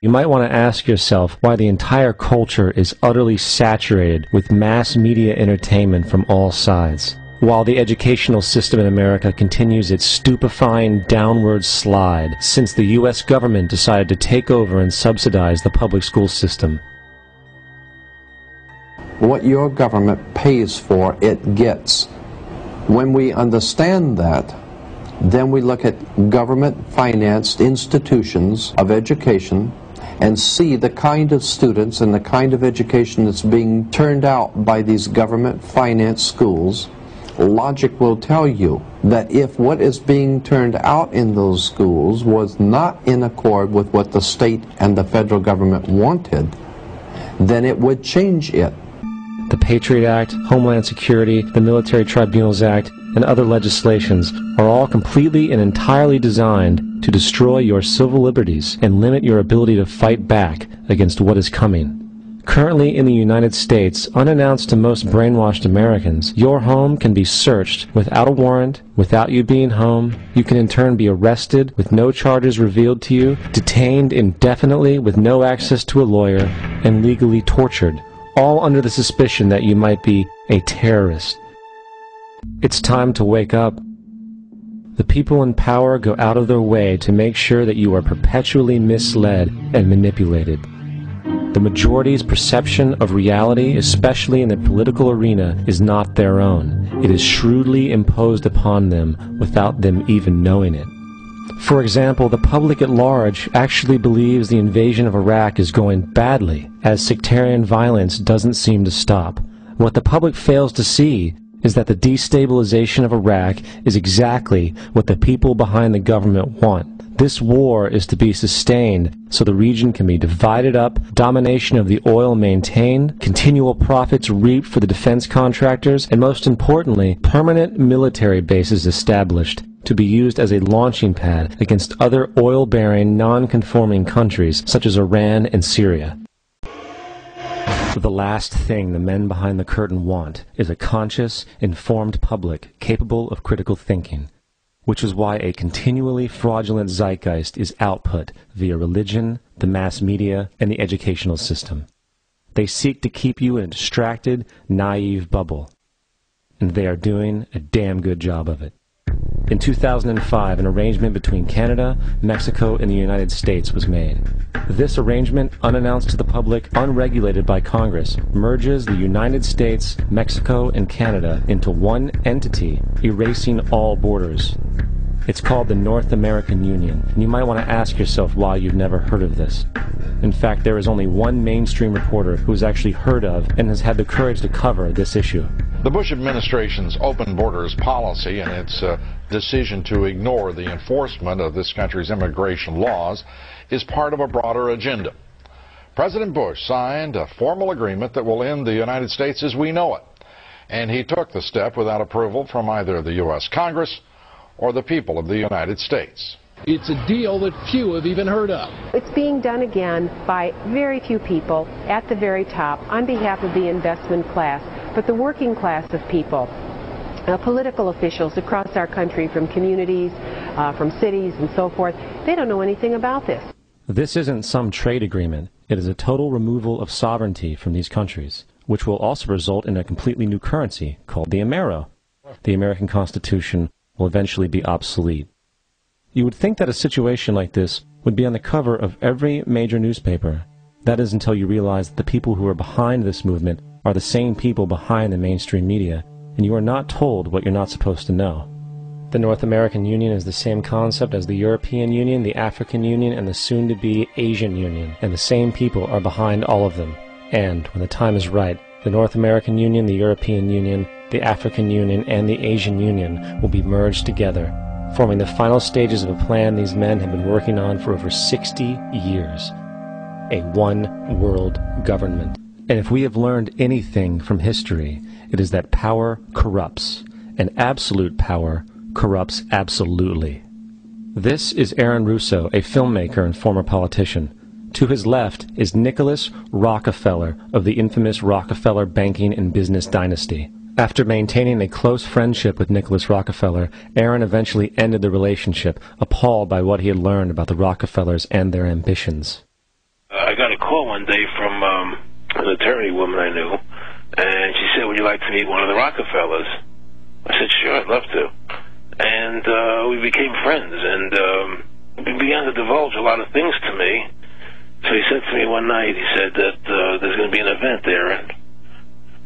You might want to ask yourself why the entire culture is utterly saturated with mass media entertainment from all sides, while the educational system in America continues its stupefying downward slide since the U.S. government decided to take over and subsidize the public school system. What your government pays for, it gets. When we understand that, then we look at government-financed institutions of education and see the kind of students and the kind of education that's being turned out by these government-financed schools. Logic will tell you that if what is being turned out in those schools was not in accord with what the state and the federal government wanted, then it would change it. The Patriot Act, Homeland Security, the Military Tribunals Act, and other legislations are all completely and entirely designed to destroy your civil liberties and limit your ability to fight back against what is coming. Currently in the United States, unannounced to most brainwashed Americans, your home can be searched without a warrant, without you being home. You can in turn be arrested with no charges revealed to you, detained indefinitely with no access to a lawyer, and legally tortured, all under the suspicion that you might be a terrorist. It's time to wake up. The people in power go out of their way to make sure that you are perpetually misled and manipulated. The majority's perception of reality, especially in the political arena, is not their own. It is shrewdly imposed upon them without them even knowing it. For example, the public at large actually believes the invasion of Iraq is going badly, as sectarian violence doesn't seem to stop. What the public fails to see is that the destabilization of Iraq is exactly what the people behind the government want. This war is to be sustained so the region can be divided up, domination of the oil maintained, continual profits reaped for the defense contractors, and most importantly, permanent military bases established to be used as a launching pad against other oil-bearing, non-conforming countries such as Iran and Syria. The last thing the men behind the curtain want is a conscious, informed public capable of critical thinking, which is why a continually fraudulent zeitgeist is output via religion, the mass media, and the educational system. They seek to keep you in a distracted, naive bubble, and they are doing a damn good job of it. In 2005, an arrangement between Canada, Mexico, and the United States was made. This arrangement, unannounced to the public, unregulated by Congress, merges the United States, Mexico, and Canada into one entity, erasing all borders. It's called the North American Union, and you might want to ask yourself why you've never heard of this. In fact, there is only one mainstream reporter who has actually heard of and has had the courage to cover this issue. The Bush administration's open borders policy and its decision to ignore the enforcement of this country's immigration laws is part of a broader agenda. President Bush signed a formal agreement that will end the United States as we know it, and he took the step without approval from either the U.S. Congress or the people of the United States. It's a deal that few have even heard of. It's being done again by very few people at the very top on behalf of the investment class, but the working class of people, political officials across our country, from communities, from cities and so forth, they don't know anything about this. This isn't some trade agreement. It is a total removal of sovereignty from these countries, which will also result in a completely new currency called the Amero. The American Constitution will eventually be obsolete. You would think that a situation like this would be on the cover of every major newspaper. That is until you realize that the people who are behind this movement are the same people behind the mainstream media, and you are not told what you're not supposed to know. The North American Union is the same concept as the European Union, the African Union, and the soon-to-be Asian Union, and the same people are behind all of them. And, when the time is right, the North American Union, the European Union, the African Union, and the Asian Union will be merged together, forming the final stages of a plan these men have been working on for over 60 years. A one-world government. And if we have learned anything from history, it is that power corrupts, and absolute power corrupts absolutely. This is Aaron Russo, a filmmaker and former politician. To his left is Nicholas Rockefeller of the infamous Rockefeller banking and business dynasty. After maintaining a close friendship with Nicholas Rockefeller, Aaron eventually ended the relationship, appalled by what he had learned about the Rockefellers and their ambitions. call one day from an attorney woman I knew, and she said, would you like to meet one of the Rockefellers? I said, sure, I'd love to. And we became friends, and he began to divulge a lot of things to me. So he said to me one night, he said that there's going to be an event there, and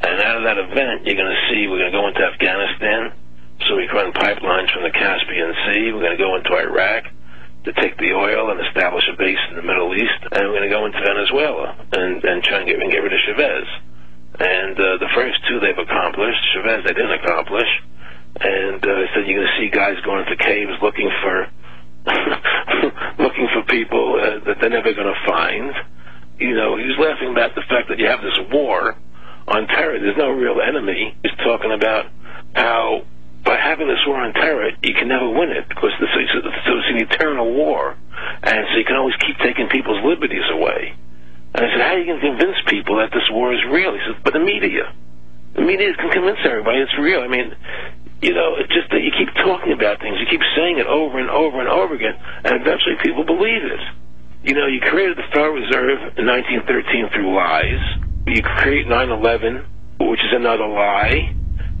out of that event, you're going to see we're going to go into Afghanistan, so we can run pipelines from the Caspian Sea. We're going to go into Iraq to take the oil and establish a base in the Middle East, and we're going to go into Venezuela and try and get rid of Chavez. And the first two they've accomplished. Chavez they didn't accomplish. And he said you're going to see guys going into caves looking for looking for people that they're never going to find. You know, he was laughing about the fact that you have this war on terror. There's no real enemy. He's talking about how by having this war on terror, you can never win it because it's an eternal war, and so you can always keep taking people's liberties away. And I said, how are you going to convince people that this war is real? He said, but the media can convince everybody it's real. I mean, you know, it's just that you keep talking about things, you keep saying it over and over and over again, and eventually people believe it. You know, you created the Federal Reserve in 1913 through lies. You create 9/11, which is another lie.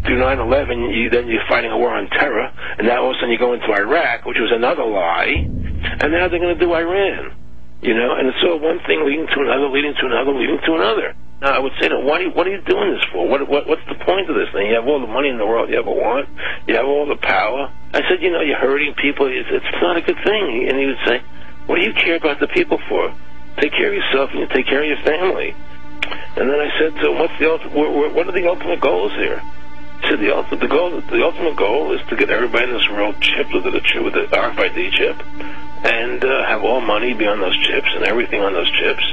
Through 9/11, then you're fighting a war on terror, and now all of a sudden you go into Iraq, which was another lie, and now they're going to do Iran. You know, and it's all one thing leading to another, leading to another, leading to another. Now, I would say, what are you doing this for? What's the point of this thing? You have all the money in the world you ever want. You have all the power. I said, you know, you're hurting people. It's not a good thing. And he would say, what do you care about the people for? Take care of yourself and you take care of your family. And then I said to him, what are the ultimate goals here? He said, the ultimate goal is to get everybody in this world chipped with the RFID chip, and have all money be on those chips and everything on those chips.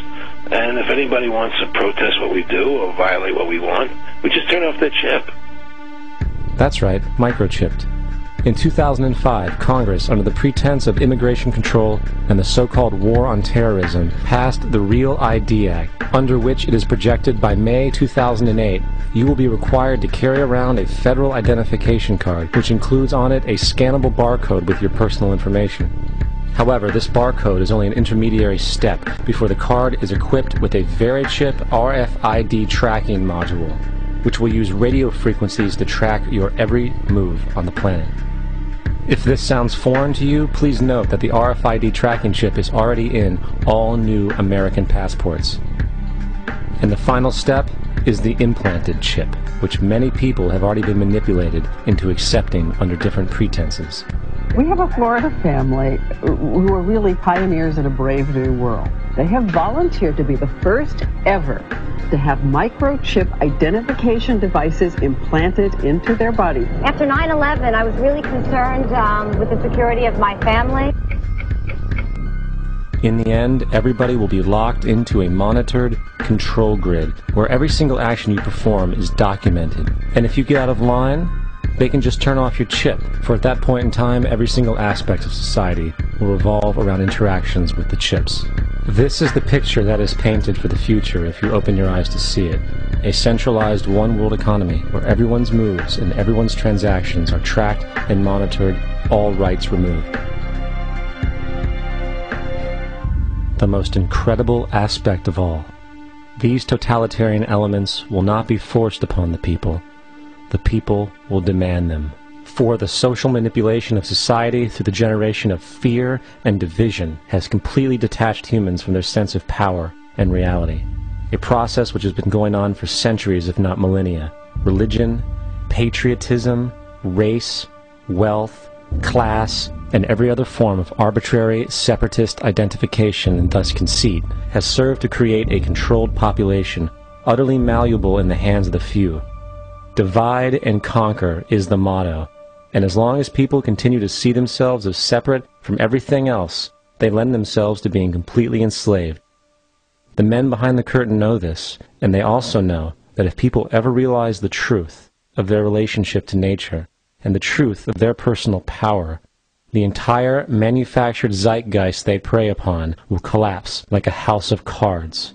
And if anybody wants to protest what we do or violate what we want, we just turn off their chip. That's right, microchipped. In 2005, Congress, under the pretense of immigration control and the so-called war on terrorism, passed the Real ID Act, under which it is projected by May 2008, you will be required to carry around a federal identification card, which includes on it a scannable barcode with your personal information. However, this barcode is only an intermediary step before the card is equipped with a VeriChip RFID tracking module, which will use radio frequencies to track your every move on the planet. If this sounds foreign to you, please note that the RFID tracking chip is already in all new American passports. And the final step is the implanted chip, which many people have already been manipulated into accepting under different pretenses. We have a Florida family who are really pioneers in a brave new world. They have volunteered to be the first ever to have microchip identification devices implanted into their bodies. After 9/11, I was really concerned with the security of my family. In the end, everybody will be locked into a monitored control grid where every single action you perform is documented. And if you get out of line, they can just turn off your chip, for at that point in time, every single aspect of society will revolve around interactions with the chips. This is the picture that is painted for the future if you open your eyes to see it. A centralized one-world economy where everyone's moves and everyone's transactions are tracked and monitored, all rights removed. The most incredible aspect of all, these totalitarian elements will not be forced upon the people. The people will demand them. For the social manipulation of society through the generation of fear and division has completely detached humans from their sense of power and reality. A process which has been going on for centuries, if not millennia. Religion, patriotism, race, wealth, class, and every other form of arbitrary, separatist identification and thus conceit has served to create a controlled population, utterly malleable in the hands of the few. Divide and conquer is the motto, and as long as people continue to see themselves as separate from everything else, they lend themselves to being completely enslaved. The men behind the curtain know this, and they also know that if people ever realize the truth of their relationship to nature and the truth of their personal power, the entire manufactured zeitgeist they prey upon will collapse like a house of cards.